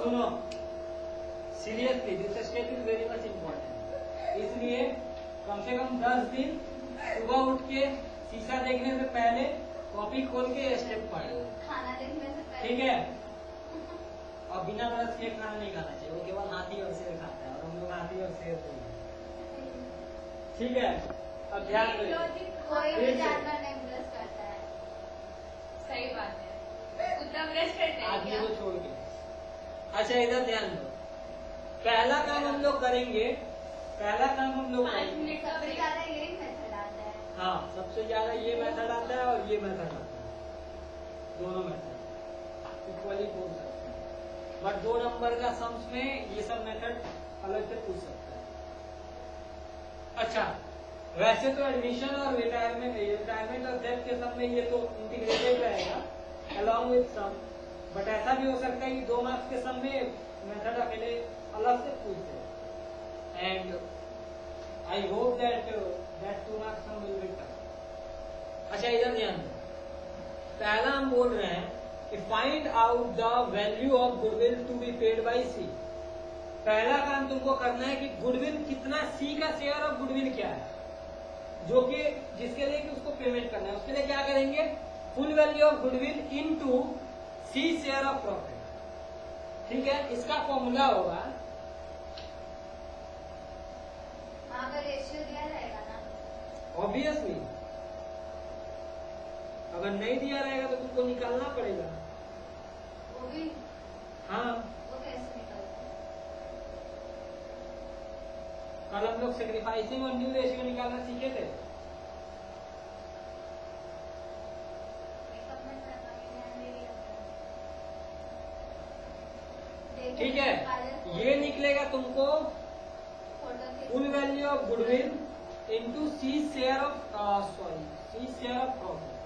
सुनो seriously, this step is very much important. इसलिए कम से कम 10 दिन सुबह उठ के शीशा देखने से पहले कॉपी खोल के स्टेप पढ़ लो, खाना देखने से पहले। ठीक है। और बिना ब्रश के खाना नहीं खाना चाहिए, वो केवल हाथी और शेर खाता है, और हम लोग हाथी और शेर नहीं है, ठीक है। अब ध्यान रखिए, कोई भी जानवर नहीं ब्रश करता है। सही बात है, कुत्ता ब्रश करता है आदमी क्या? को छोड़ के। अच्छा इधर ध्यान दो, पहला काम हम लोग करेंगे, पहला काम हम लोग 5 करेंगे, मिनट का सबसे ब्रेक। ज्यादा यही मेथड आता है। हाँ सबसे ज्यादा ये मेथड आता है और ये मेथड आता है, दोनों मेथड इक्वली पूछ सकते हैं, बट 2 नंबर का सम्स में ये सब मेथड अलग से पूछ सकता है। अच्छा वैसे तो एडमिशन और रिटायरमेंट और डेथ के सब में ये तो इंटीग्रेटेड रहेगा अलॉन्ग विथ सम, बट ऐसा भी हो सकता है कि 2 मार्क्स के सम में मेथड अकेले अलग से पूछते हैं, and I hope that 2 marks sum will be tough. अच्छा इधर ध्यान दो, पहला हम बोल रहे हैं कि find out the value of goodwill to be paid by C. पहला काम तुमको करना है कि गुडविल कितना, सी का शेयर ऑफ गुडविल क्या है, जो कि जिसके लिए कि उसको पेमेंट करना है। उसके लिए क्या करेंगे, full value of goodwill into C share of profit, ठीक है। इसका फॉर्मूला होगा, वहाँ पर रेशियो दिया रहेगा ना। ऑब्वियसली अगर नहीं दिया रहेगा तो तुमको निकालना पड़ेगा। वो भी, हाँ वो कैसे निकलता है? कल हम लोग सेक्रीफाइसिंग और न्यू रेशियो निकालना सीखे थे। मेकअप में करना के ध्यान दे दिया था। ठीक है, ये निकलेगा तुमको फोटो के full value of goodwill into C share of C share of profit.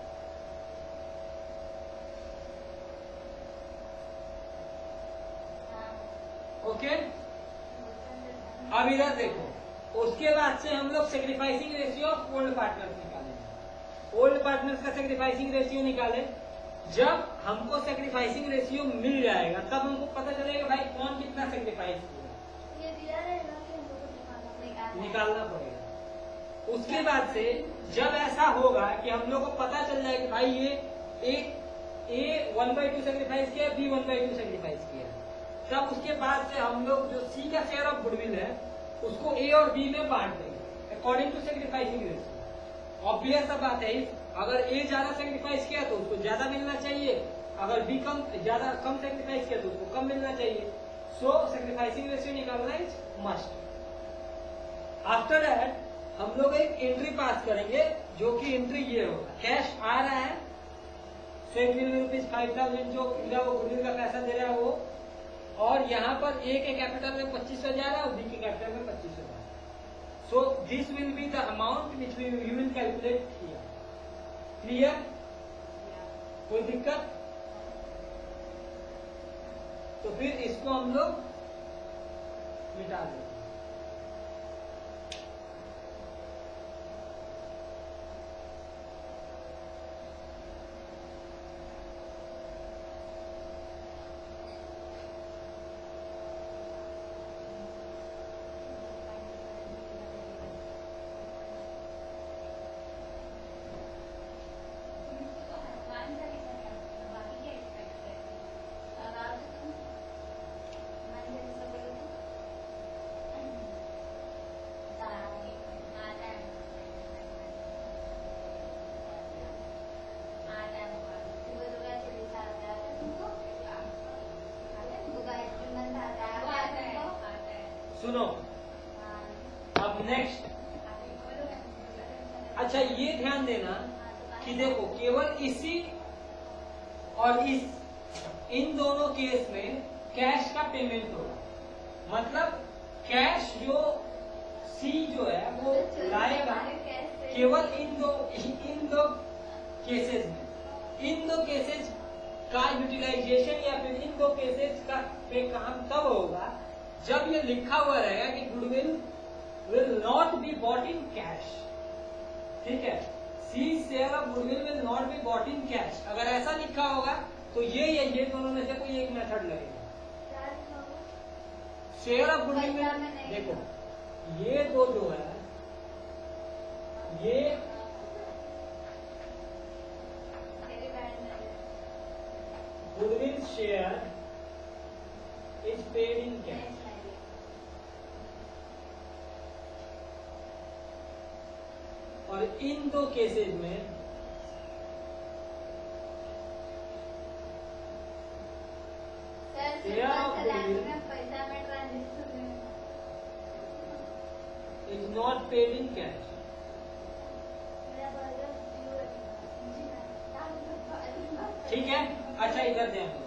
Okay, अब इधर देखो, उसके बाद से हम लोग sacrificing ratio of old partners निकालेंगे। ओल्ड पार्टनर्स का सेक्रीफाइसिंग रेशियो निकाले, जब हमको सेक्रीफाइसिंग रेशियो मिल जाएगा तब हमको पता चलेगा भाई कौन कितना सेक्रीफाइस किया, ये दिया रहेगा कि हमको कुछ निकालना पड़ेगा। उसके बाद से जब ऐसा होगा कि हम लोग को पता चल जाए कि भाई ये ए 1/2 सेक्रीफाइस किया, बी 1/2 सेक्रीफाइस किया, तब उसके बाद से हम लोग जो सी का शेयर ऑफ गुडविल है उसको ए और बी में बांट देंगे according to sacrificing ratio. Obvious सा बात है, अगर ए ज्यादा सेक्रीफाइस किया तो उसको ज्यादा मिलना चाहिए, अगर बी कम सेक्रीफाइस किया तो उसको कम मिलना चाहिए। सो सेक्रीफाइसिंग रेशियो निकालना इज मस्ट। आफ्टर दैट हम लोग एक एंट्री पास करेंगे, जो कि एंट्री ये होगा, कैश आ रहा है, सो ₹5,000 जो वो गुडविल का पैसा दे रहा है वो, और यहाँ पर ए के कैपिटल में 2500 जा रहा है और बी के कैपिटल में 2500 जा रहा है। So this will be the amount which you will calculate here. Clear? कोई दिक्कत? तो फिर इसको हम लोग मिटा देंगे। सुनो, अब नेक्स्ट, अच्छा ये ध्यान देना कि देखो केवल इसी और इन दोनों केस में कैश का पेमेंट होगा, मतलब कैश जो सी जो है वो लाएगा केवल इन दो केसेस में। इन दो केसेस का यूटिलाइजेशन या फिर इन दो केसेस का पे काम तब होगा जब ये लिखा हुआ रहेगा कि goodwill will not be bought in cash, ठीक है। C share of goodwill will not be bought in cash, अगर ऐसा लिखा होगा तो ये दोनों में से कोई एक मेथड लगेगा। शेयर ऑफ गुडविल पैसा में में नहीं। देखो ये दो जो है ये मेरी बहन ने goodwill share is paid in cash और इन दो केसेस में सर शेयर ऑफ गुडविल पैसा में transaction is not paid in cash. ठीक है, अच्छा इधर ध्यान दो।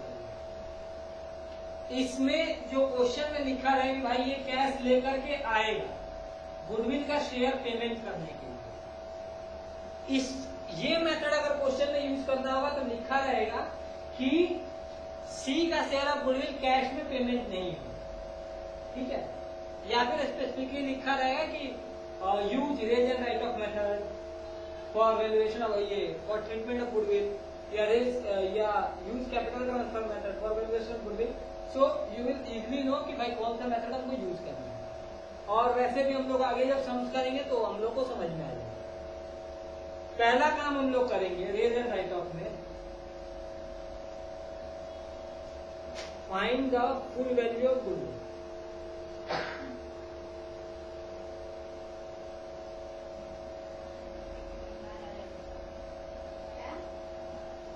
इसमें जो क्वेश्चन में लिखा है कि भाई ये कैश लेकर के आएगा गुडविल का शेयर पेमेंट करने के लिए, इस ये मेथड अगर क्वेश्चन में यूज करना होगा तो लिखा रहेगा कि सी का शेयर ऑफ गुडविल कैश में पेमेंट नहीं है। ठीक है, या फिर स्पेसिफिकली लिखा रहेगा कि use raise and write off method for valuation of ये फॉर ट्रीटमेंट ऑफ गुडविल या रेज या use capital transfer method for valuation of goodwill. So you will easily know कि भाई कौन सा मेथड हमको यूज करना है। और वैसे भी हम लोग आगे जब समझ करेंगे तो हम लोग को समझ में आ जाएगा। पहला काम हम लोग करेंगे रेज एंड राइट ऑफ में, find the full value of goodwill.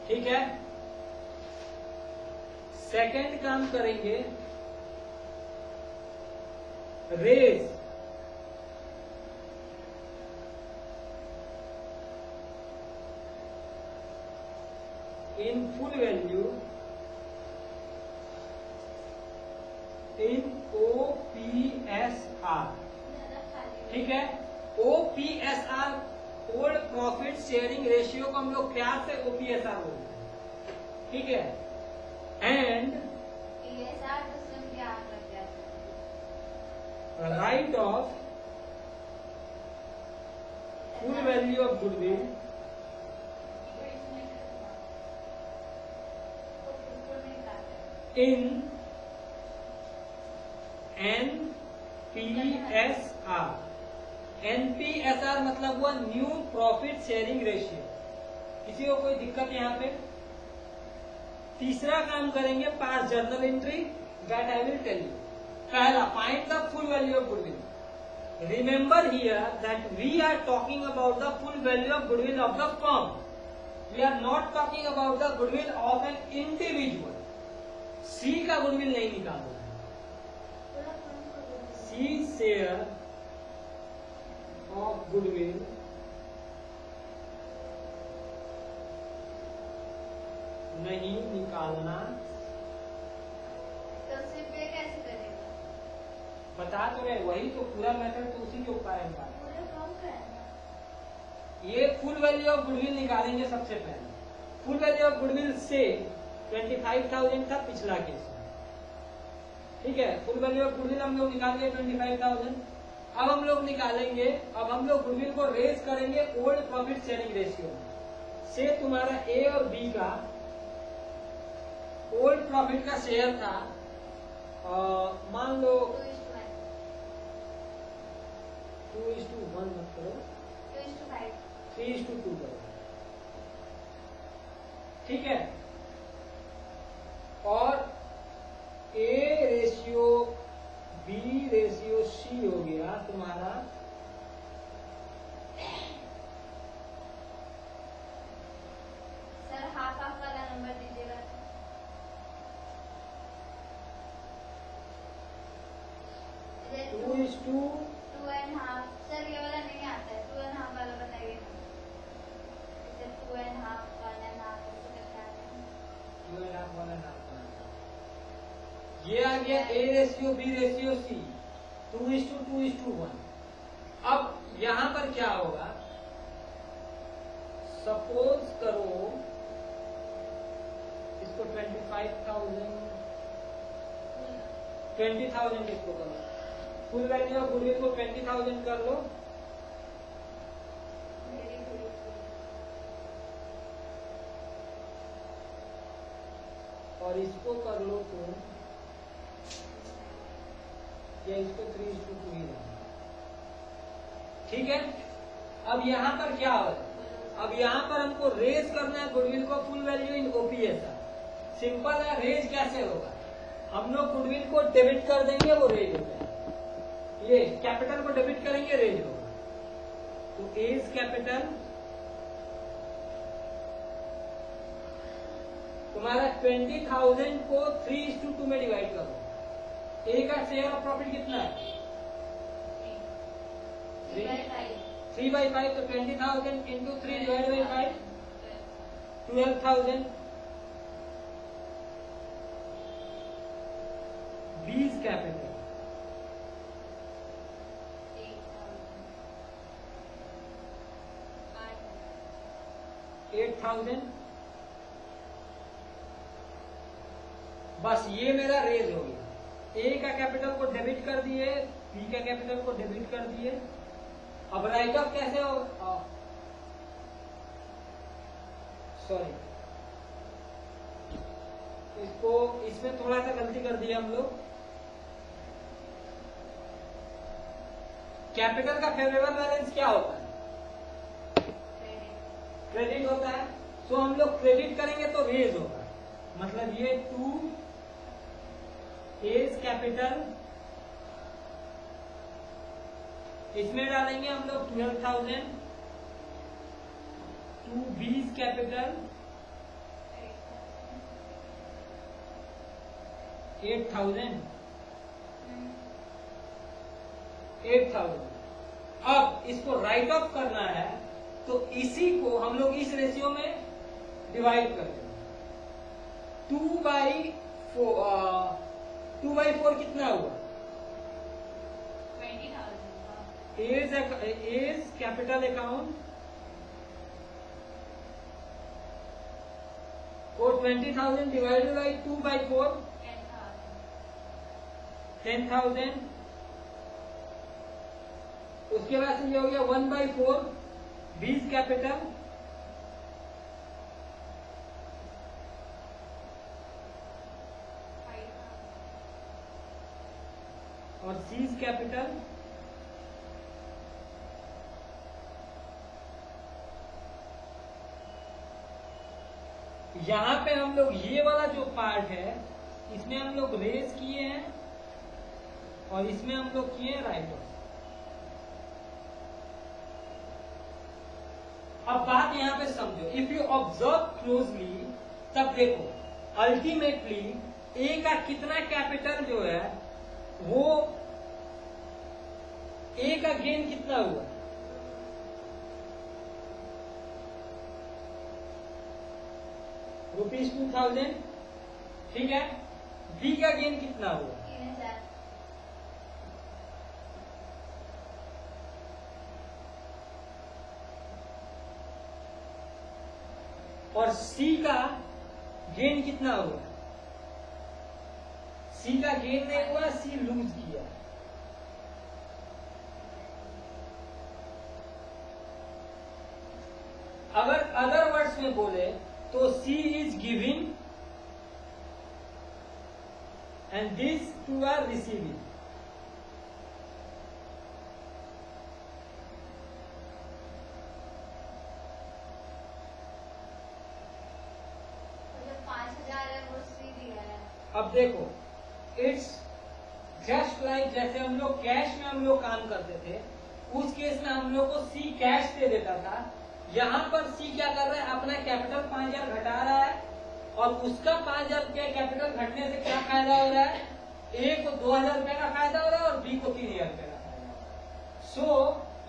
ठीक है, सेकंड काम करेंगे raise in full value in OPSR। ठीक है, OPSR old profit sharing ratio को हम लोग प्यार से OPSR बोलते हैं। ठीक है, and write of full value of goodwill in NPSR। NPSR मतलब हुआ न्यू प्रॉफिट शेयरिंग रेशियो। किसी को कोई दिक्कत यहाँ पे? तीसरा काम करेंगे pass journal entry that I will tell you. पहला, find the full value of goodwill. Remember here that we are talking about the full value of goodwill of the firm. We are not talking about the goodwill of an individual. C का goodwill नहीं निकालना है। C share of goodwill नहीं निकालना। तो सिर्फ ये कैसे करेगा? बता तो रहे, वही तो पूरा मेथड तो उसी के ऊपर है। पूरे फॉर्म का है ना? ये फुल वैल्यू ऑफ गुडविल निकालेंगे सबसे पहले। फुल वैल्यू ऑफ गुडविल से 25,000 था पिछला केस में। ठीक है, फुल वैल्यू ऑफ गुडविल हम लोग निकाल गए 25,000। अब हम लोग निकालेंगे, अब हम लोग गुडविल को रेज करेंगे ओल्ड प्रॉफिट शेयरिंग रेशियो में से। तुम्हारा ए और बी का ओल्ड प्रॉफिट का शेयर था, मान लो 2:1 मत करो, 3:2 करो। ठीक है, और A ratio B ratio C हो गया तुम्हारा सर हाफ हाफ वाला नंबर दीजिएगा। 2:2 2.5। सर ये वाला नहीं आता है, 2.5 वाला बताइए ना। जैसे 2.5 1.5 ऐसे करके आता है। 2.5 वाला नाम ये आ गया A ratio B ratio C 2:2:1। अब यहां पर क्या होगा, सपोज करो इसको 20,000 इसको करो। फुल वैल्यू ऑफ गुडविल को 20,000 कर लो। और इसको कर लो तो या इसको 3:2 ही रहना। ठीक है, अब यहाँ पर क्या हो रहा है, अब यहाँ पर हमको रेज करना है गुडविल को फुल वैल्यू इन ओपीएसआर। सिंपल है, रेज कैसे होगा, हम लोग गुडविल को डेबिट कर देंगे, वो रेज हो जाएगा। ये कैपिटल को डेबिट करेंगे, रेज होगा। तो एज कैपिटल तुम्हारा 20,000 को 3:2 में डिवाइड करो। ए का शेयर ऑफ प्रॉफिट कितना है, 3/5। तो 20,000 इंटू 3 डिवाइड बाई 5, 12,000। बीज कैपिटल 8,000। बस ये मेरा रेज हो गया। ए का कैपिटल को डेबिट कर दिए, बी का कैपिटल को डेबिट कर दिए। अब राइट ऑफ कैसे होगा, सॉरी इसको, इसमें थोड़ा सा गलती कर दी हम लोग। कैपिटल का फेवरेबल बैलेंस क्या होता है, क्रेडिट होता है। तो हम लोग क्रेडिट करेंगे तो रेज होगा, मतलब ये 2 एज कैपिटल, इसमें डालेंगे हम लोग 12,000, 2 बीज कैपिटल 8,000। अब इसको राइट ऑफ करना है तो इसी को हम लोग इस रेशियो में डिवाइड कर देंगे। 2/4 कितना हुआ, 20,000। एज कैपिटल अकाउंट को 20,000 डिवाइडेड बाई 2/4, 10,000। उसके बाद से ये हो गया 1/4 बीज कैपिटल, और सीज कैपिटल यहां पे हम लोग ये वाला जो पार्ट है इसमें हम लोग रेज किए हैं और इसमें हम लोग किए हैं राइट ऑफ। अब बात यहां पे समझो, इफ यू ऑब्जर्व क्लोजली तब देखो अल्टीमेटली ए का कितना कैपिटल जो है वो ए का गेन कितना हुआ, ₹2,000। ठीक है, बी का गेन कितना हुआ, 3,000। और सी का गेन कितना हुआ, सी का गेन नहीं हुआ, सी लूज किया। अगर अदर वर्ड्स में बोले तो C is giving and this two are receiving. तो जो 5,000 है वो सी दिया है। अब देखो इट्स जस्ट लाइक जैसे हम लोग कैश में हम लोग काम करते थे, उस केस में हम लोग को सी कैश दे देता था। यहाँ पर सी क्या कर रहा है, अपना कैपिटल 5,000 घटा रहा है और उसका 5,000 रुपया कैपिटल घटने से क्या फायदा हो रहा है, ए को 2,000 रुपये का फायदा हो रहा है और बी को 3,000 रुपये का फायदा हो रहा है। सो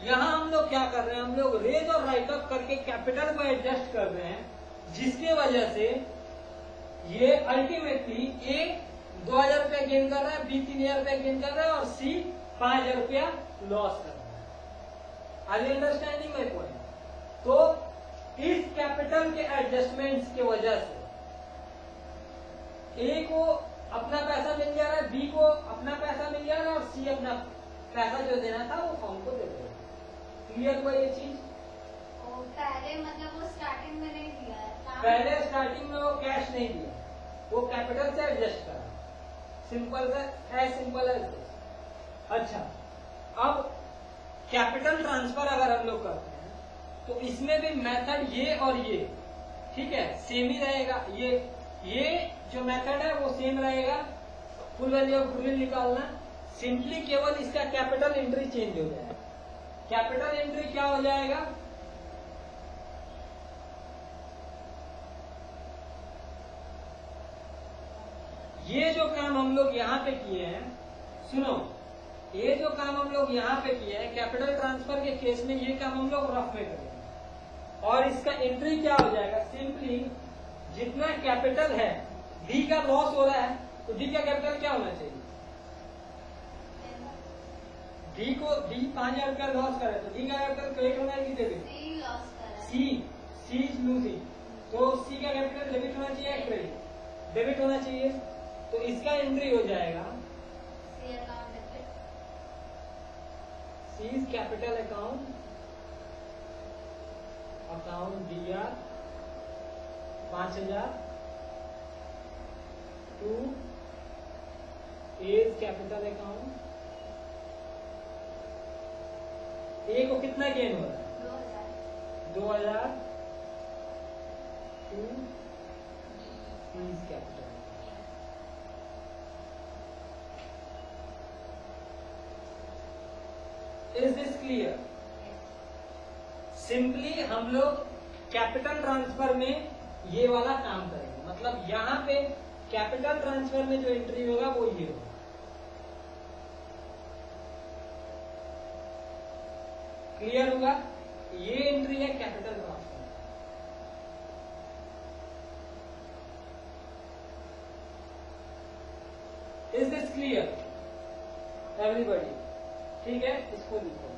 यहाँ हम लोग क्या कर रहे हैं, हम लोग रेज और राइट ऑफ करके कैपिटल को एडजस्ट कर रहे हैं, जिसके वजह से ये अल्टीमेटली ए 2,000 रुपया गेन कर रहा है, बी 3,000 रुपया गेन कर रहा है और सी 5,000 रुपया लॉस कर रहा है। Are you understanding my point? तो इस कैपिटल के एडजस्टमेंट्स की वजह से ए को अपना पैसा मिल जा रहा है, बी को अपना पैसा मिल जा रहा है और सी अपना पैसा जो देना था वो फॉर्म को दे रहा है। क्लियर हुआ ये चीज? और पहले मतलब वो स्टार्टिंग में नहीं दिया है, पहले स्टार्टिंग में वो कैश नहीं दिया, वो कैपिटल से एडजस्ट करा। सिंपल सा, एज सिंपल एज दिस। अच्छा, अब कैपिटल ट्रांसफर अगर हम लोग करते हैं तो इसमें भी मेथड ये और ये, ठीक है, सेम ही रहेगा। ये जो मेथड है वो सेम रहेगा, फुल वैल्यू ऑफ गुडविल निकालना। सिंपली केवल इसका कैपिटल एंट्री चेंज हो जाएगा। कैपिटल एंट्री क्या हो जाएगा? ये जो काम हम लोग यहाँ पे किए हैं, सुनो, ये जो काम हम लोग यहाँ पे किए हैं कैपिटल ट्रांसफर के केस में, ये काम हम लोग रफ में करेंगे। और इसका एंट्री क्या हो जाएगा? सिंपली जितना कैपिटल है, डी का लॉस हो रहा है तो डी का कैपिटल क्या होना चाहिए? डी 5,000 रुपया लॉस करे तो डी का कैपिटल क्रेडिट होना है कि डेबिट? सी इज लूजिंग, तो सी का कैपिटल डेबिट होना चाहिए या क्रेडिट? डेबिट होना चाहिए। तो इसका एंट्री हो जाएगा C's capital account DR 5,000 to A's capital account. A को कितना गेन हो रहा है? 2,000 to C's capital. Is this clear? Simply हम लोग कैपिटल ट्रांसफर में ये वाला काम करेंगे, मतलब यहाँ पे कैपिटल ट्रांसफर में जो एंट्री होगा वो ये होगा। क्लियर होगा? ये एंट्री है capital transfer. Is this clear everybody? ठीक है, इसको लिखो।